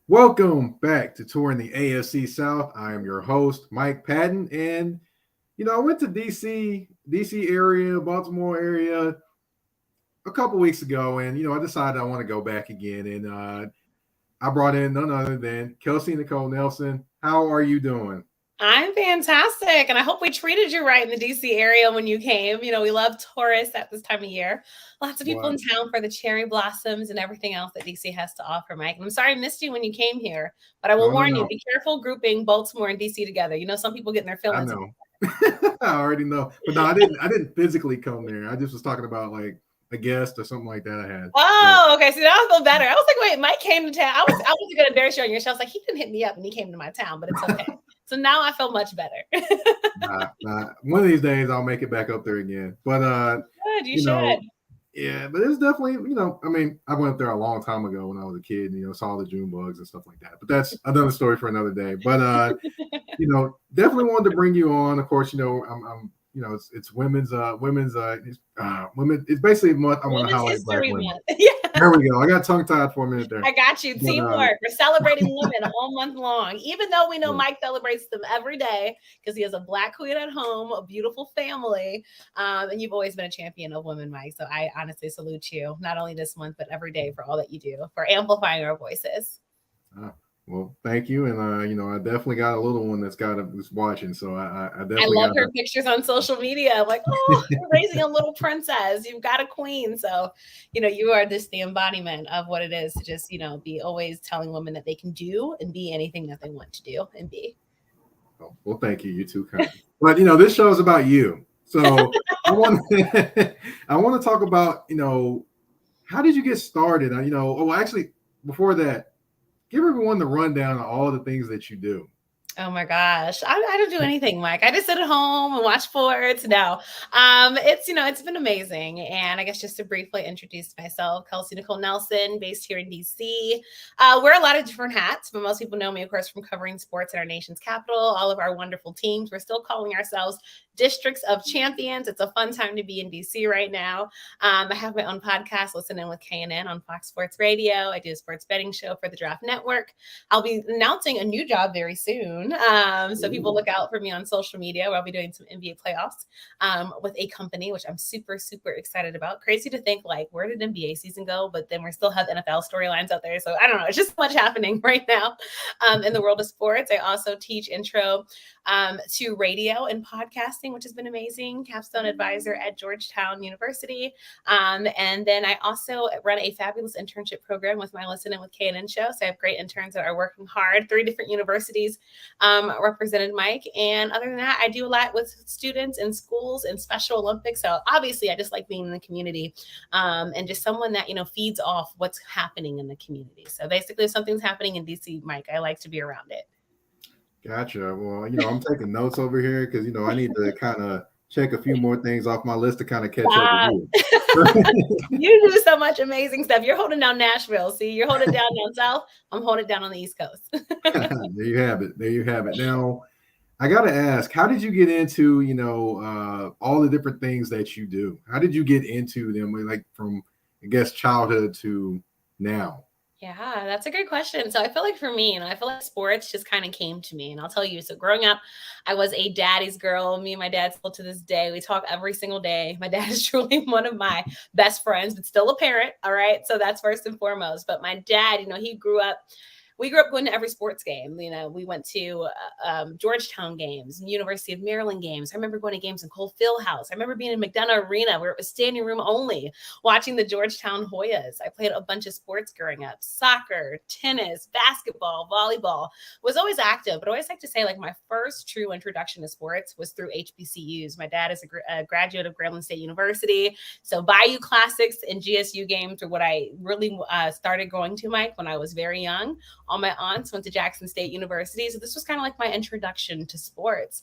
Welcome back to Touring the AFC South. I am your host, Mike Patton. And, I went to DC area, Baltimore area a couple weeks ago. And, I decided I want to go back again. And I brought in none other than Kelsey Nicole Nelson. How are you doing? I'm fantastic. And I hope we treated you right in the DC area when you came. We love tourists at this time of year. Lots of people in town for the cherry blossoms and everything else that DC has to offer, Mike. And I'm sorry I missed you when you came here, but I will warn you, be careful grouping Baltimore and DC together. Some people getting their feelings. I know. I already know. But no, I didn't physically come there. I just was talking about like a guest or something like that I had. Oh, okay. See, now I feel better. I was like, wait, Mike came to town. I was going to embarrass you on your show. I was like, he didn't hit me up and he came to my town, but it's okay. So now I feel much better. One of these days I'll make it back up there again. But good, you should. Yeah, but it's definitely, I went up there a long time ago when I was a kid, saw the June bugs and stuff like that. But that's another story for another day. But definitely wanted to bring you on. Of course, I'm it's women's women. It's basically a month. I want to highlight Black women. Yeah. There we go. I got tongue tied for a minute there. I got you. Teamwork. We're celebrating women all month long, even though we know Mike celebrates them every day because he has a Black queen at home, a beautiful family, and you've always been a champion of women, Mike. So I honestly salute you, not only this month but every day for all that you do for amplifying our voices. Well, thank you, and I definitely got a little one that's watching, so I definitely. I love her pictures on social media. I'm like, oh, you're raising a little princess. You've got a queen, so you are just the embodiment of what it is to just be always telling women that they can do and be anything that they want to do and be. Oh, well, thank you. You too, kind. But this show is about you, so I want to talk about how did you get started? Actually, before that. Give everyone the rundown of all the things that you do. Oh my gosh. I don't do anything, Mike. I just sit at home and watch sports. No, it's been amazing. And I guess just to briefly introduce myself, Kelsey Nicole Nelson, based here in DC. Wear a lot of different hats, but most people know me, of course, from covering sports in our nation's capital, all of our wonderful teams. We're still calling ourselves Districts of Champions. It's a fun time to be in DC right now. I have my own podcast, Listen In with K&N on Fox Sports Radio. I do a sports betting show for the Draft Network. I'll be announcing a new job very soon. So people look out for me on social media where I'll be doing some NBA playoffs with a company, which I'm super, super excited about. Crazy to think, like, where did NBA season go? But then we still have NFL storylines out there. So I don't know. It's just so much happening right now in the world of sports. I also teach intro to radio and podcasting, which has been amazing. Capstone advisor at Georgetown University. And then I also run a fabulous internship program with my Listen In with K&N show. So I have great interns that are working hard. 3 different universities represented, Mike. And other than that, I do a lot with students in schools and Special Olympics. So obviously I just like being in the community and just someone that, feeds off what's happening in the community. So basically if something's happening in DC, Mike, I like to be around it. Gotcha. Well, I'm taking notes over here because, I need to kind of check a few more things off my list to kind of catch up with you. You do so much amazing stuff. You're holding down Nashville. See, you're holding down south. I'm holding down on the East Coast. There you have it. Now, I got to ask, how did you get into, all the different things that you do? How did you get into them, like from, I guess, childhood to now? Yeah, that's a great question. So I feel like for me, I feel like sports just kind of came to me. And I'll tell you, so growing up, I was a daddy's girl. Me and my dad still to this day, we talk every single day. My dad is truly one of my best friends, but still a parent. All right. So that's first and foremost. But my dad, we grew up going to every sports game. We went to Georgetown games and University of Maryland games. I remember going to games in Cole Fieldhouse. I remember being in McDonough Arena where it was standing room only, watching the Georgetown Hoyas. I played a bunch of sports growing up: soccer, tennis, basketball, volleyball. Was always active, but I always like to say, like, my first true introduction to sports was through HBCUs. My dad is a graduate of Grambling State University, so Bayou Classics and GSU games are what I really started going to, Mike, when I was very young. All my aunts went to Jackson State University. So this was kind of like my introduction to sports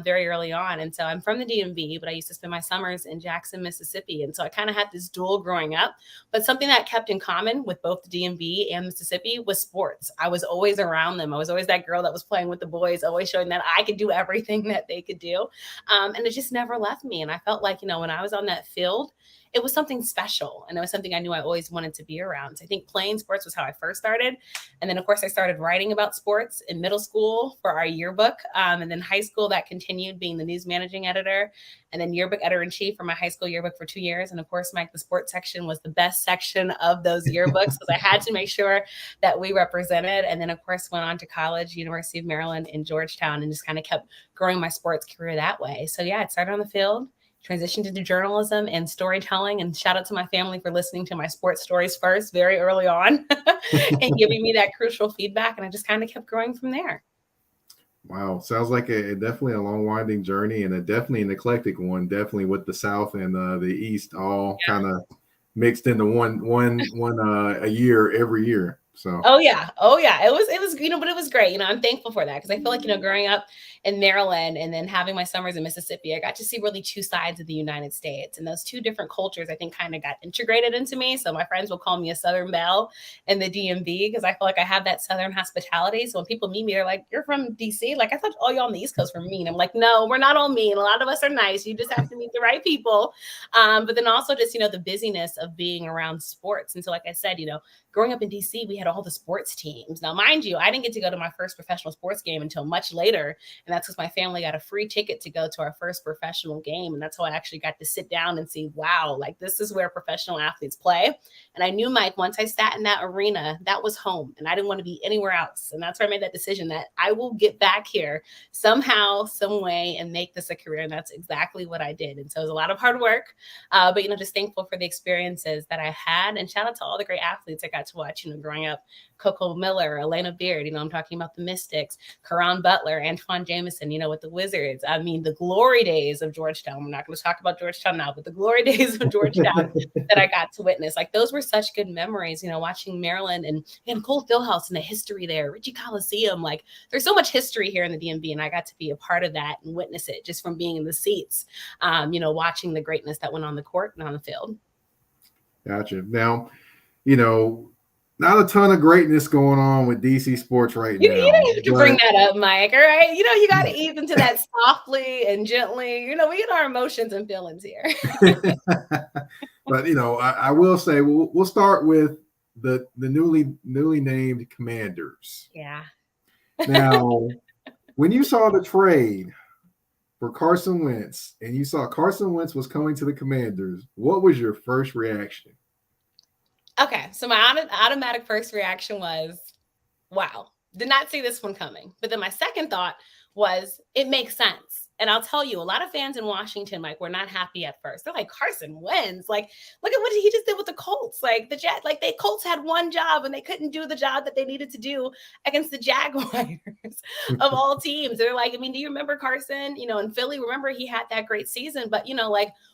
very early on. And so I'm from the DMV, but I used to spend my summers in Jackson, Mississippi. And so I kind of had this dual growing up. But something that kept in common with both the DMV and Mississippi was sports. I was always around them. I was always that girl that was playing with the boys, always showing that I could do everything that they could do. And it just never left me. And I felt like, when I was on that field, it was something special. And it was something I knew I always wanted to be around. So I think playing sports was how I first started. And then, of course, I started writing about sports in middle school for our yearbook. And then high school, that continued being the news managing editor, and then yearbook editor-in-chief for my high school yearbook for 2 years. And of course, Mike, the sports section was the best section of those yearbooks because I had to make sure that we represented. And then, of course, went on to college, University of Maryland in Georgetown, and just kind of kept growing my sports career that way. So yeah, it started on the field, transitioned into journalism and storytelling. And shout out to my family for listening to my sports stories first very early on and giving me that crucial feedback. And I just kind of kept growing from there. Wow. Sounds like definitely a long winding journey, and definitely an eclectic one, definitely with the South and the East all kind of mixed into one a year every year. So oh yeah, it was but it was great. I'm thankful for that because I feel like growing up in Maryland and then having my summers in Mississippi, I got to see really two sides of the United States, and those two different cultures I think kind of got integrated into me. So my friends will call me a Southern belle in the DMV because I feel like I have that Southern hospitality. So when people meet me, they're like, "You're from DC?" Like, I thought all y'all on the East Coast were mean. I'm like, no, we're not all mean. A lot of us are nice. You just have to meet the right people. But then also just the busyness of being around sports. And so, like I said, growing up in DC, we had all the sports teams. Now, mind you, I didn't get to go to my first professional sports game until much later. And that's because my family got a free ticket to go to our first professional game. And that's how I actually got to sit down and see, wow, like this is where professional athletes play. And I knew, Mike, once I sat in that arena, that was home. And I didn't want to be anywhere else. And that's where I made that decision that I will get back here somehow, some way, and make this a career. And that's exactly what I did. And so it was a lot of hard work, but, just thankful for the experiences that I had. And shout out to all the great athletes I got to watch, growing up. Coco Miller, Elena Beard, I'm talking about the Mystics, Karan Butler, Antoine Jameson, with the Wizards. I mean, the glory days of Georgetown. We're not going to talk about Georgetown now, but the glory days of Georgetown that I got to witness. Like, those were such good memories, watching Maryland and Cole Fieldhouse and the history there, Ritchie Coliseum. Like, there's so much history here in the DMV, and I got to be a part of that and witness it just from being in the seats, watching the greatness that went on the court and on the field. Gotcha. Now, not a ton of greatness going on with DC sports right now. You don't have to bring that up, Mike. All right. You got to ease into that softly and gently. We get our emotions and feelings here. But, I will say we'll start with the newly named Commanders. Yeah. Now, when you saw the trade for Carson Wentz and you saw Carson Wentz was coming to the Commanders, what was your first reaction? Okay, so my automatic first reaction was, wow, did not see this one coming. But then my second thought was, it makes sense. And I'll tell you, a lot of fans in Washington, Mike, were not happy at first. They're like, Carson Wentz, like, look at what he just did with the Colts. Like, the Colts had one job and they couldn't do the job that they needed to do against the Jaguars of all teams. They're like, do you remember Carson, in Philly? Remember, he had that great season, but,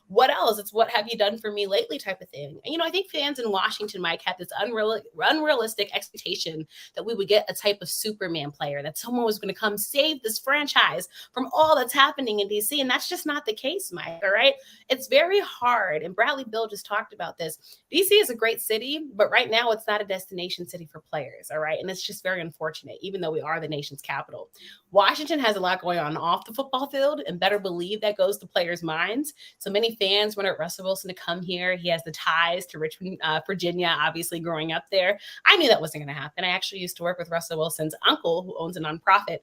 what else? It's what have you done for me lately type of thing. And, I think fans in Washington, Mike, had this unrealistic expectation that we would get a type of Superman player, that someone was going to come save this franchise from all that's happening in DC. And that's just not the case, Mike. All right. It's very hard. And Bradley Bill just talked about this. DC is a great city, but right now it's not a destination city for players. All right. And it's just very unfortunate, even though we are the nation's capital. Washington has a lot going on off the football field, and better believe that goes to players' minds. So many fans wanted Russell Wilson to come here. He has the ties to Richmond, Virginia, obviously growing up there. I knew that wasn't going to happen. I actually used to work with Russell Wilson's uncle, who owns a nonprofit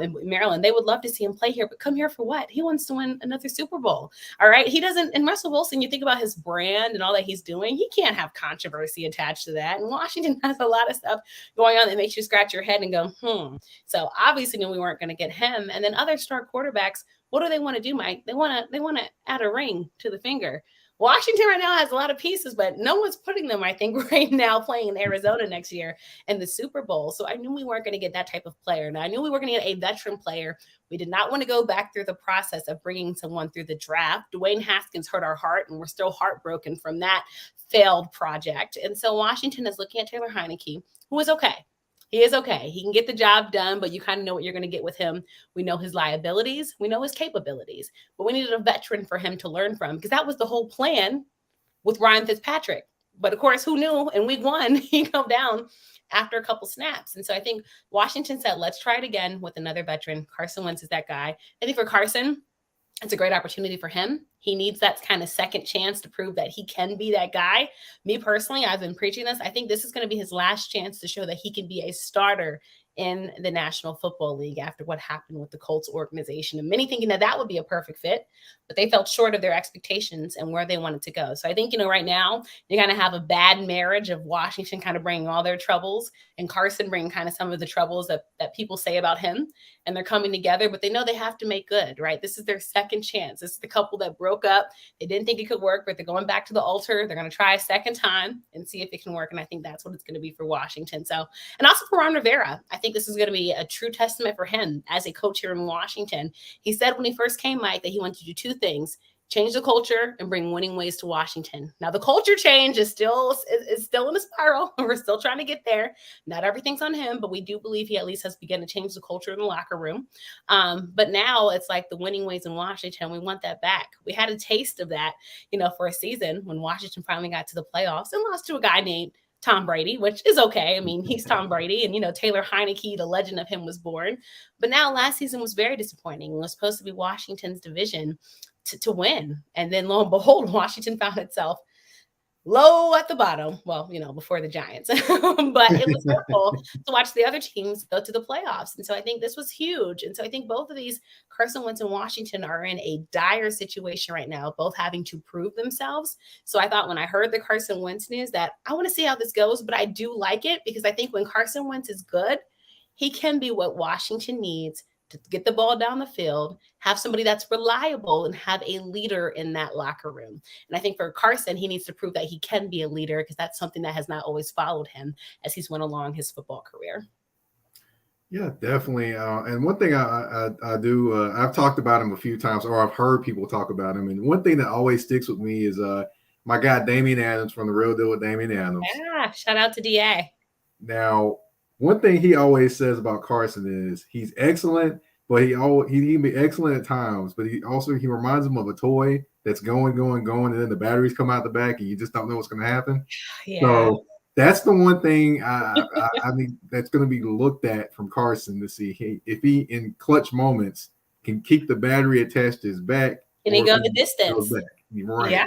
in Maryland. They would love to see him play here, but come here for what? He wants to win another Super Bowl. All right. He doesn't. And Russell Wilson, you think about his brand and all that he's doing, he can't have controversy attached to that. And Washington has a lot of stuff going on that makes you scratch your head and go, So obviously we weren't going to get him. And then other star quarterbacks, what do they want to do, Mike? They want to add a ring to the finger. Washington right now has a lot of pieces, but no one's putting them, I think, right now playing in Arizona next year in the Super Bowl. So I knew we weren't going to get that type of player. Now, I knew we were going to get a veteran player. We did not want to go back through the process of bringing someone through the draft. Dwayne Haskins hurt our heart, and we're still heartbroken from that failed project. And so Washington is looking at Taylor Heineke, who is okay. He is okay. He can get the job done, but you kind of know what you're going to get with him. We know his liabilities. We know his capabilities, but we needed a veteran for him to learn from, because that was the whole plan with Ryan Fitzpatrick. But of course, who knew in week one, he'd go down after a couple snaps. And so I think Washington said, let's try it again with another veteran. Carson Wentz is that guy. I think for Carson, it's a great opportunity for him. He needs that kind of second chance to prove that he can be that guy. Me personally, I've been preaching this. I think this is going to be his last chance to show that he can be a starter in the National Football League after what happened with the Colts organization, and many thinking that that would be a perfect fit, but they fell short of their expectations and where they wanted to go. So I think, right now you're going to have a bad marriage of Washington kind of bringing all their troubles and Carson bringing kind of some of the troubles that people say about him, and they're coming together, but they know they have to make good, right? This is their second chance. This is the couple that broke up. They didn't think it could work, but they're going back to the altar. They're going to try a second time and see if it can work. And I think that's what it's going to be for Washington. So, and also for Ron Rivera, I think this is going to be a true testament for him as a coach here in Washington. He said when he first came, Mike, that he wanted to do two things: change the culture and bring winning ways to Washington. Now, the culture change is still in a spiral. We're still trying to get there. Not everything's on him, but we do believe he at least has begun to change the culture in the locker room. But now it's like the winning ways in Washington. We want that back. We had a taste of that, for a season when Washington finally got to the playoffs and lost to a guy named Tom Brady, which is okay. I mean, he's Tom Brady, and Taylor Heineke, the legend of him, was born. But now last season was very disappointing. It was supposed to be Washington's division to win. And then lo and behold, Washington found itself low at the bottom. Well, before the Giants, but it was hopeful to watch the other teams go to the playoffs. And so I think this was huge. And so I think both of these, Carson Wentz and Washington, are in a dire situation right now, both having to prove themselves. So I thought when I heard the Carson Wentz news that I want to see how this goes, but I do like it because I think when Carson Wentz is good, he can be what Washington needs to get the ball down the field, have somebody that's reliable, and have a leader in that locker room. And I think for Carson, he needs to prove that he can be a leader because that's something that has not always followed him as he's went along his football career. Yeah, definitely. And one thing I do, I've talked about him a few times, or I've heard people talk about him. And one thing that always sticks with me is my guy, Damian Adams from The Real Deal with Damian Adams. Yeah, shout out to DA. Now, one thing he always says about Carson is he's excellent, but he can be excellent at times, but he reminds him of a toy that's going, and then the batteries come out the back and you just don't know what's going to happen. Yeah. So that's the one thing I mean that's going to be looked at from Carson to see if he in clutch moments can keep the battery attached to his back. Can he go the distance? Right. Yeah.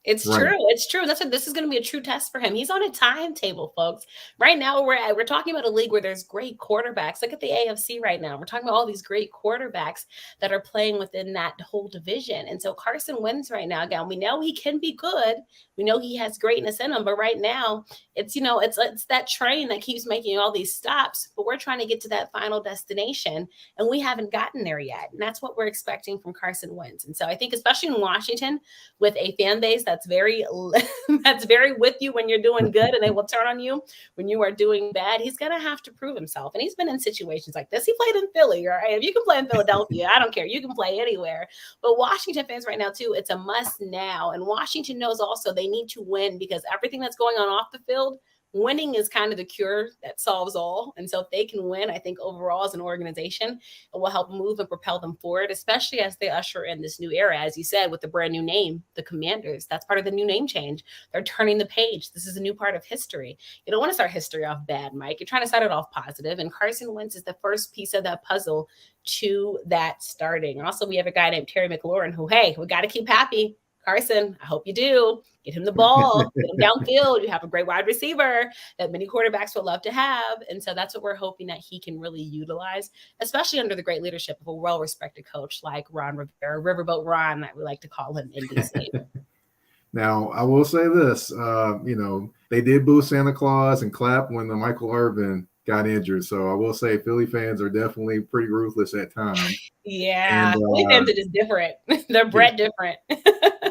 It's true. It's true. This is going to be a true test for him. He's on a timetable, folks. Right now, we're talking about a league where there's great quarterbacks. Look at the AFC right now. We're talking about all these great quarterbacks that are playing within that whole division. And so Carson Wentz right now, again, we know he can be good. We know he has greatness in him. But right now, it's that train that keeps making all these stops. But we're trying to get to that final destination, and we haven't gotten there yet. And that's what we're expecting from Carson Wentz. And so I think, especially in Washington, with a fan base that's very with you when you're doing good, and they will turn on you when you are doing bad, he's going to have to prove himself. And he's been in situations like this. He played in Philly, right? If you can play in Philadelphia, I don't care. You can play anywhere. But Washington fans right now, too, it's a must now. And Washington knows also they need to win because everything that's going on off the field, winning is kind of the cure that solves all. And so if they can win, I think overall as an organization, it will help move and propel them forward, especially as they usher in this new era, as you said, with the brand new name, the Commanders. That's part of the new name change. They're turning the page. This is a new part of history. You don't want to start history off bad, Mike. You're trying to start it off positive. And Carson Wentz is the first piece of that puzzle to that starting. Also, we have a guy named Terry McLaurin who, hey, we got to keep happy. Carson, I hope you do. Get him the ball, get him downfield. You have a great wide receiver that many quarterbacks would love to have. And so that's what we're hoping that he can really utilize, especially under the great leadership of a well-respected coach like Ron Rivera, Riverboat Ron, that we like to call him in DC. Now, I will say this, they did boo Santa Claus and clap when the Michael Irvin got injured. So I will say Philly fans are definitely pretty ruthless at times. Yeah, Philly fans are just different. They're bred different.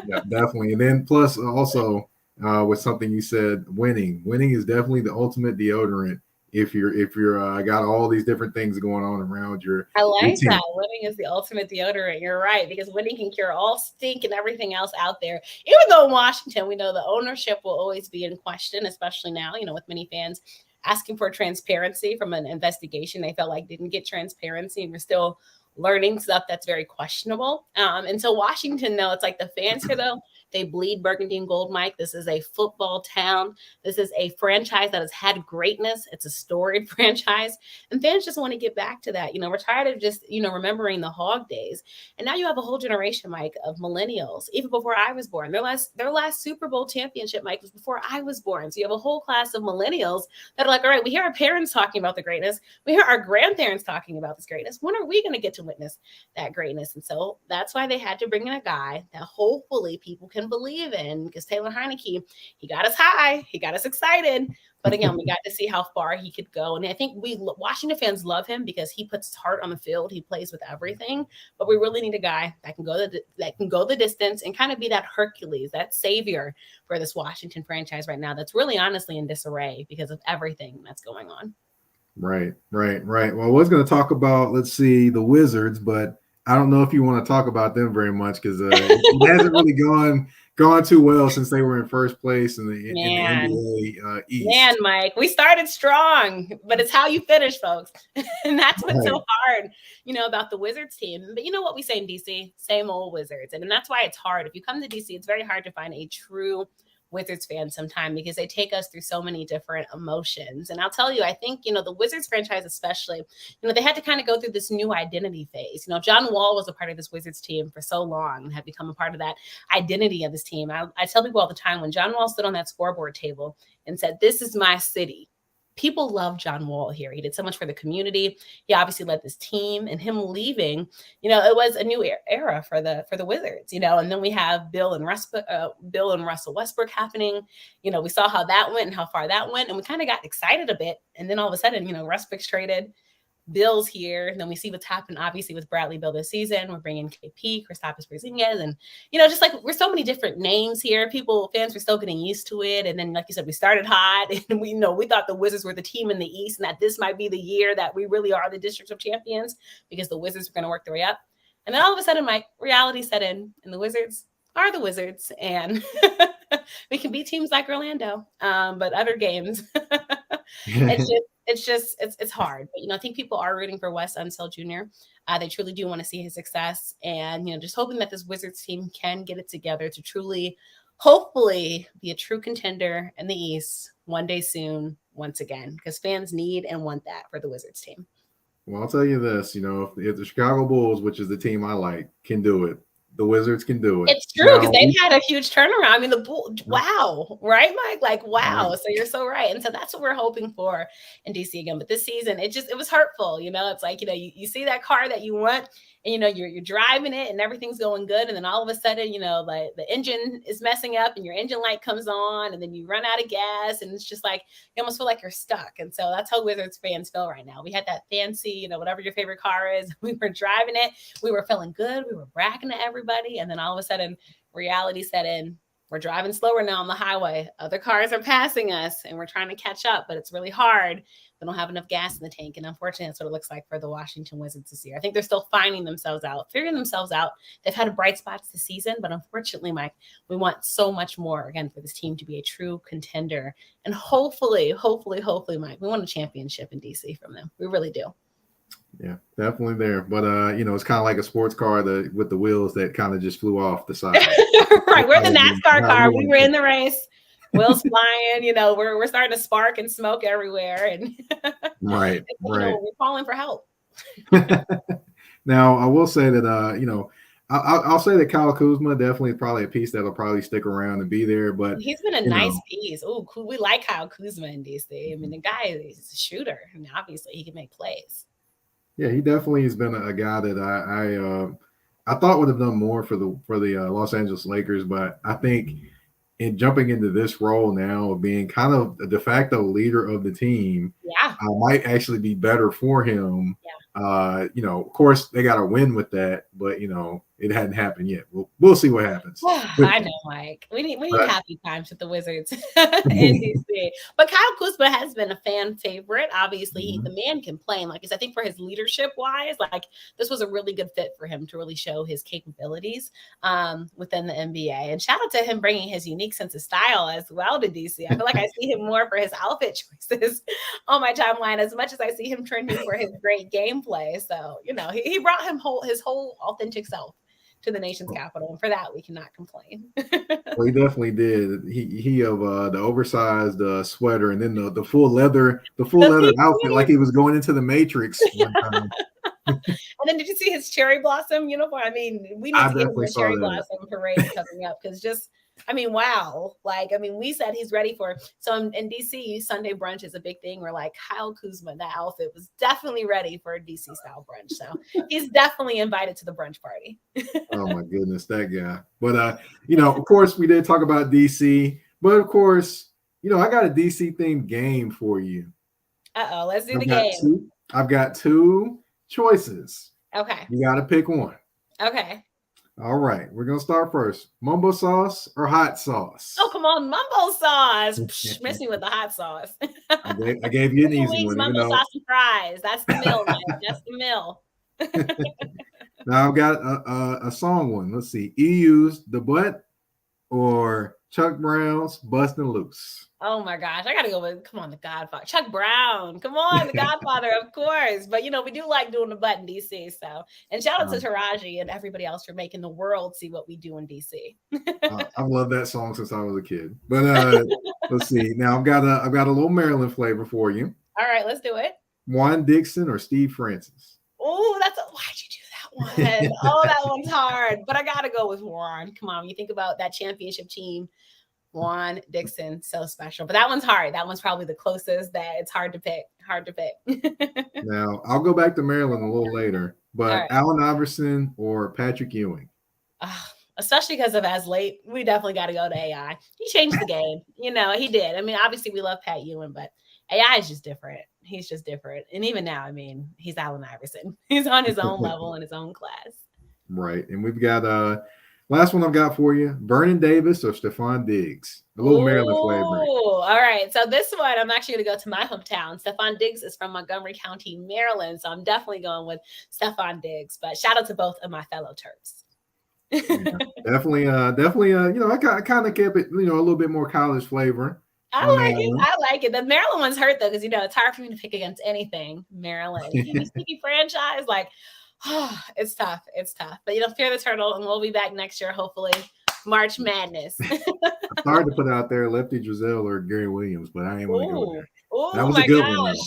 Yeah, definitely. And then plus also with something you said, winning is definitely the ultimate deodorant. If you're got all these different things going on around I like that. Winning is the ultimate deodorant. You're right, because winning can cure all stink and everything else out there. Even though in Washington, we know the ownership will always be in question, especially now, with many fans asking for transparency from an investigation they felt like didn't get transparency, and we're still learning stuff that's very questionable. And so Washington, though, it's like the fans here, though, They bleed burgundy and gold, Mike. This is a football town. This is a franchise that has had greatness. It's a storied franchise. And fans just want to get back to that. We're tired of just, remembering the Hog days. And now you have a whole generation, Mike, of millennials, even before I was born. Their last Super Bowl championship, Mike, was before I was born. So you have a whole class of millennials that are like, all right, we hear our parents talking about the greatness. We hear our grandparents talking about this greatness. When are we going to get to witness that greatness? And so that's why they had to bring in a guy that hopefully people can believe in, because Taylor Heineke, he got us high. He got us excited. But again, we got to see how far he could go. And I think Washington fans love him because he puts his heart on the field. He plays with everything. But we really need a guy that can go the distance and kind of be that Hercules, that savior for this Washington franchise right now that's really honestly in disarray because of everything that's going on. Right. Well, I was going to talk about, the Wizards, but I don't know if you want to talk about them very much because it hasn't really gone too well since they were in first place in the NBA East. Man, Mike, we started strong, but it's how you finish, folks. And that's what's so hard, about the Wizards team. But you know what we say in DC? Same old Wizards. And that's why it's hard. If you come to DC, it's very hard to find a true Wizards fan sometime because they take us through so many different emotions. And I'll tell you, I think, the Wizards franchise especially, they had to kind of go through this new identity phase. John Wall was a part of this Wizards team for so long and had become a part of that identity of this team. I tell people all the time, when John Wall stood on that scoreboard table and said, "This is my city," people love John Wall here. He did so much for the community. He obviously led this team, and him leaving, it was a new era for the Wizards, and then we have Bill and Russell Westbrook happening. We saw how that went and how far that went, and we kind of got excited a bit. And then all of a sudden, Westbrook's traded, Bill's here. And then we see what's happened, obviously, with Bradley Beal this season. We're bringing KP, Kristaps Porzingis, and, just like we're so many different names here. Fans were still getting used to it. And then, like you said, we started hot, and we thought the Wizards were the team in the East and that this might be the year that we really are the District of Champions because the Wizards were going to work their way up. And then all of a sudden, Mike, reality set in, and the Wizards are the Wizards. And we can beat teams like Orlando, but other games, it's hard. But, I think people are rooting for Wes Unseld Jr. They truly do want to see his success, and, just hoping that this Wizards team can get it together to truly, hopefully, be a true contender in the East one day soon, once again, because fans need and want that for the Wizards team. Well, I'll tell you this, if the Chicago Bulls, which is the team I like, can do it, the Wizards can do it. It's true, because they've had a huge turnaround. I mean, the Bulls, wow, right, Mike? Like, wow. Right. So you're so right. And so that's what we're hoping for in DC again. But this season, it was hurtful. It's like, you see that car that you want, and, you're driving it and everything's going good. And then all of a sudden, like the engine is messing up and your engine light comes on, and then you run out of gas, and it's just like, you almost feel like you're stuck. And so that's how Wizards fans feel right now. We had that fancy, whatever your favorite car is, we were driving it. We were feeling good. We were bragging to everybody. And then all of a sudden reality set in. We're driving slower now on the highway. Other cars are passing us, and we're trying to catch up, but it's really hard. We don't have enough gas in the tank. And unfortunately, that's what it looks like for the Washington Wizards this year. I think they're still figuring themselves out. They've had bright spots this season, but unfortunately, Mike, we want so much more, again, for this team to be a true contender. And hopefully, Mike, we want a championship in DC from them. We really do. Yeah, definitely there. But, it's kind of like a sports car with the wheels that kind of just flew off the side. Right. We're the NASCAR car. We were in the race. Wheels flying, we're starting to spark and smoke everywhere. And right. We're calling for help. Now, I will say that, I'll say that Kyle Kuzma definitely is probably a piece that'll probably stick around and be there. But he's been a nice piece. Oh, we like Kyle Kuzma in DC. I mean, the guy is a shooter, and obviously he can make plays. Yeah, he definitely has been a guy that I thought would have done more for the Los Angeles Lakers, but I think in jumping into this role now of being kind of a de facto leader of the team, might actually be better for him. Yeah. Of course they got to win with that, but it hadn't happened yet. We'll see what happens. I know, Mike. We need happy times with the Wizards in DC. But Kyle Kuzma has been a fan favorite. Obviously, the man can play. And like I said, I think for his leadership wise, like this was a really good fit for him to really show his capabilities within the NBA. And shout out to him bringing his unique sense of style as well to DC. I feel like I see him more for his outfit choices on my timeline as much as I see him trending for his great gameplay. So, he brought him his whole authentic self to the nation's capital. And for that, we cannot complain. Well, he definitely did. He of the oversized sweater and then the full leather outfit, like he was going into the Matrix one time. And then did you see his cherry blossom uniform? I mean, we need to get him a cherry blossom parade coming up because wow. We said he's ready for. So in DC, Sunday brunch is a big thing. We're like, Kyle Kuzma, that outfit was definitely ready for a DC style brunch. So he's definitely invited to the brunch party. Oh my goodness, that guy. But of course, we did talk about DC. But of course, I got a DC themed game for you. Let's do the game. I've got two choices. Okay. You got to pick one. Okay. All right. We're going to start first. Mumbo sauce or hot sauce? Oh, come on. Mumbo sauce. Miss me with the hot sauce. I gave you an easy one. Mumbo sauce and fries. That's the meal, man. That's the meal. Now I've got a song one. Let's see. EU's The Butt or Chuck Brown's Bustin' Loose? Oh my gosh, I gotta go with the Godfather. Chuck Brown. Come on, the Godfather, of course. But we do like doing the butt in DC. So, and shout out to Taraji and everybody else for making the world see what we do in DC. I've loved that song since I was a kid. But let's see. Now I've got a little Maryland flavor for you. All right, let's do it. Juan Dixon or Steve Francis? Oh, why'd you do that one? Oh, that one's hard. But I gotta go with Juan. Come on, when you think about that championship team. Juan Dixon, so special. But that one's hard. That one's probably the closest that it's hard to pick. Now, I'll go back to Maryland a little later. But right. Allen Iverson or Patrick Ewing? Especially because of as late, we definitely got to go to AI. He changed the game. He did. Obviously we love Pat Ewing, but AI is just different. He's just different. And even now, he's Allen Iverson. He's on his own level in his own class. Right. And we've got last one I've got for you, Vernon Davis or Stephon Diggs? A little Maryland flavor. All right. So this one, I'm actually going to go to my hometown. Stephon Diggs is from Montgomery County, Maryland. So I'm definitely going with Stephon Diggs. But shout out to both of my fellow Terps. Yeah, definitely. I kind of kept it, a little bit more college flavor. I like it. The Maryland one's hurt, though, because, it's hard for me to pick against anything Maryland. Sticky franchise, it's tough. But fear the turtle, and we'll be back next year, hopefully. March Madness. I started to put out there Lefty Driesell or Gary Williams, but I ain't want to go there. Oh, that was a good one, though.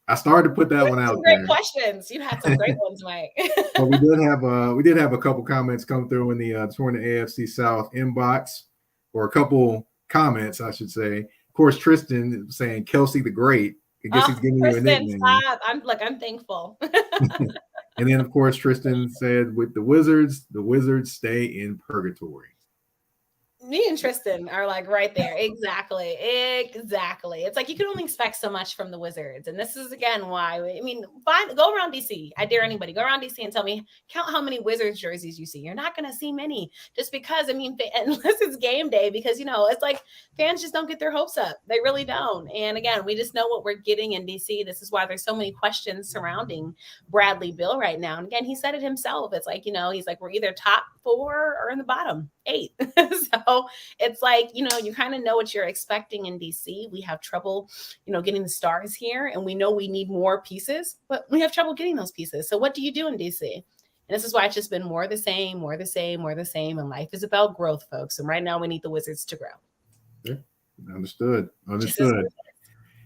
I started to put that one out there. Great questions. You had some great ones, Mike. But we did have a couple comments come through in the Torn the AFC South inbox, or a couple comments, I should say. Of course, Tristan saying Kelsey the Great. I guess he's giving you a nickname. Stop. I'm thankful. And then, of course, Tristan said, with the Wizards stay in purgatory. Me and Tristan are right there. Exactly. It's you can only expect so much from the Wizards. And this is, again, why. Go around DC. I dare anybody. Go around DC and tell me, count how many Wizards jerseys you see. You're not going to see many just because, unless it's game day, because, it's fans just don't get their hopes up. They really don't. And again, we just know what we're getting in DC. This is why there's so many questions surrounding Bradley Beal right now. And again, he said it himself. It's he's we're either top 4 or in the bottom 8. So it's you kind of know what you're expecting in DC. We have trouble, getting the stars here, and we know we need more pieces, but we have trouble getting those pieces. So what do you do in DC? And this is why it's just been more the same. And life is about growth, folks. And right now we need the Wizards to grow. Yeah, understood.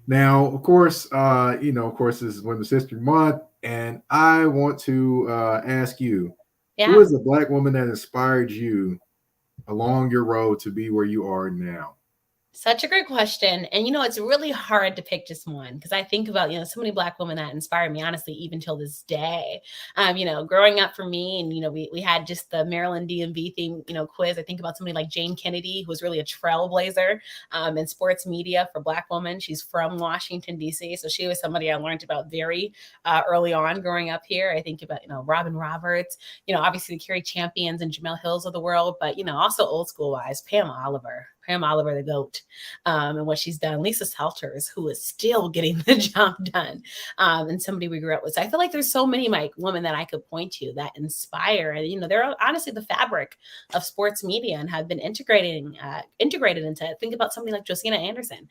Now, of course, this is Women's History Month, and I want to ask you, who is the Black woman that inspired you along your road to be where you are now? Such a great question. And, it's really hard to pick just one because I think about, so many Black women that inspired me, honestly, even till this day. Growing up for me, and, we had just the Maryland DMV theme, quiz. I think about somebody like Jane Kennedy, who was really a trailblazer in sports media for Black women. She's from Washington, D.C. So she was somebody I learned about very early on growing up here. I think about, Robin Roberts, obviously the Carrie Champions and Jamel Hills of the world, but, also old school wise, Pam Oliver. Pam Oliver, the GOAT, and what she's done. Lisa Salters, who is still getting the job done, and somebody we grew up with. So I feel like there's so many women that I could point to that inspire, and they're honestly the fabric of sports media and have been integrated into it. Think about somebody like Josina Anderson,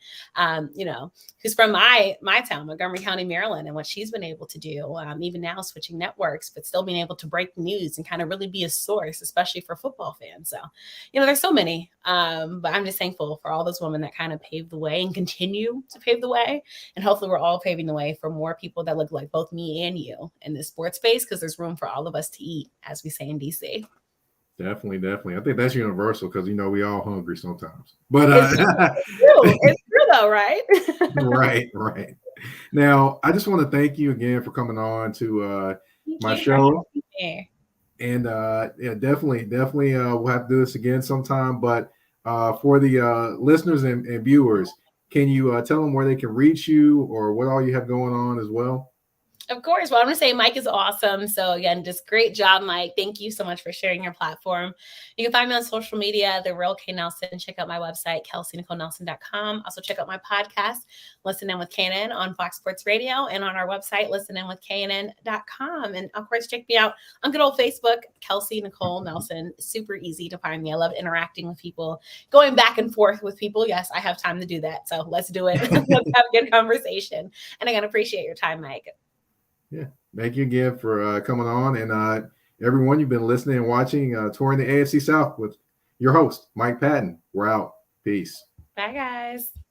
who's from my town, Montgomery County, Maryland, and what she's been able to do, even now switching networks, but still being able to break news and kind of really be a source, especially for football fans. So, there's so many, but I'm just thankful for all those women that kind of paved the way and continue to pave the way. And hopefully we're all paving the way for more people that look like both me and you in this sports space, because there's room for all of us to eat, as we say in DC. Definitely. I think that's universal because, we all hungry sometimes. But it's true though, right? Right. Now, I just want to thank you again for coming on to my show. And definitely we'll have to do this again sometime. But for the listeners and viewers, can you tell them where they can reach you or what all you have going on as well? Of course. Well, I'm going to say Mike is awesome. So again, just great job, Mike. Thank you so much for sharing your platform. You can find me on social media, The Real K Nelson. Check out my website, KelseyNicoleNelson.com. Also check out my podcast, Listen In with KNN on Fox Sports Radio, and on our website, listeninwithknn.com. And of course, check me out on good old Facebook, Kelsey Nicole Nelson. Super easy to find me. I love interacting with people, going back and forth with people. Yes, I have time to do that. So let's do it. Let's have a good conversation. And again, appreciate your time, Mike. Yeah. Thank you again for coming on. And everyone, you've been listening and watching Touring the AFC South with your host, Mike Patton. We're out. Peace. Bye, guys.